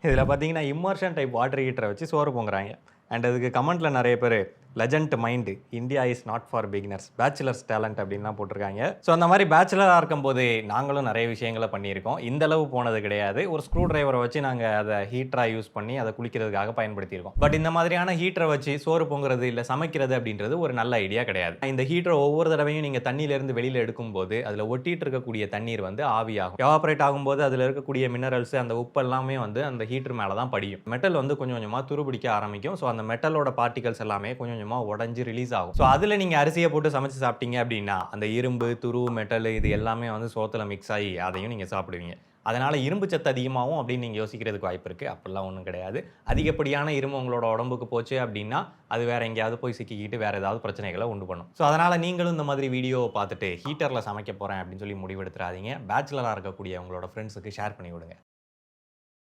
இதில பார்த்தீங்கன்னா, immersion type water ஹீட்டர வச்சு சோறு பொங்குறாய்ங்க. அண்ட் அதுக்கு கமெண்ட்ல நெறைய பேரு legend mind India is not for beginners bachelors talent அப்படின்லாம் போட்டிருக்காங்க. ஸோ அந்த மாதிரி பேச்சுலரா இருக்கும்போது நாங்களும் நிறைய விஷயங்கள பண்ணியிருக்கோம். இந்த அளவு போனது கிடையாது. ஒரு ஸ்க்ரூ டிரைவரை வச்சு நாங்க அத ஹீட்டரா யூஸ் பண்ணி அத குளிக்கிறதுக்காக பயன்படுத்தியிருக்கோம். பட் இந்த மாதிரியான ஹீட்டரை வச்சு சோறு பொங்குறது இல்ல சமைக்கிறது அப்படின்றது ஒரு நல்ல ஐடியா கிடையாது. இந்த ஹீட்டரை ஒவ்வொரு தடவையும் நீங்க தண்ணியில இருந்து வெளியில எடுக்கும்போது அதுல ஒட்டிட்டு இருக்கக்கூடிய தண்ணீர் வந்து ஆவியாகும். எவாப்பரேட் ஆகும்போது அதுல இருக்கக்கூடிய மினரல்ஸ் அந்த உப்பு எல்லாமே வந்து அந்த ஹீட்டர் மேல தான் படியும். மெட்டல் வந்து கொஞ்சம் கொஞ்சமா துருபிடிக்க ஆரம்பிக்கும். ஸோ அந்த மெட்டலோட பார்ட்டிகல்ஸ் எல்லாமே கொஞ்சம் கொஞ்சமா உடைஞ்சு ரிலீஸ் ஆகும். ஸோ அதுல நீங்க அரிசியை போட்டு சமைச்சு சாப்பிட்டீங்க அப்படின்னா அந்த இரும்பு, துரு, மெட்டல் இது எல்லாமே வந்து சோத்துல மிக்ஸ் ஆகி அதையும் நீங்க சாப்பிடுவீங்க. அதனால இரும்பு சத்து அதிகமாகும் அப்படின்னு நீங்க யோசிக்கிறதுக்கு வாய்ப்பு இருக்கு. அப்படிலாம் ஒண்ணும் கிடையாது. அதிகப்படியான இரும்பு உங்களோட உடம்புக்கு போச்சு அப்படின்னா, அது வேற எங்கேயாவது போய் சிக்கிக்கிட்டு வேற ஏதாவது பிரச்சனைகள உண்டு பண்ணும். ஸோ அதனால நீங்களும் இந்த மாதிரி வீடியோவ பார்த்துட்டு ஹீட்டர்ல சமைக்க போறேன் அப்படின்னு சொல்லி முடிவெடுத்துறாதீங்க. பேச்சுலரா இருக்கக்கூடிய உங்களோட ஃப்ரெண்ட்ஸ்க்கு ஷேர் பண்ணி விடுங்க.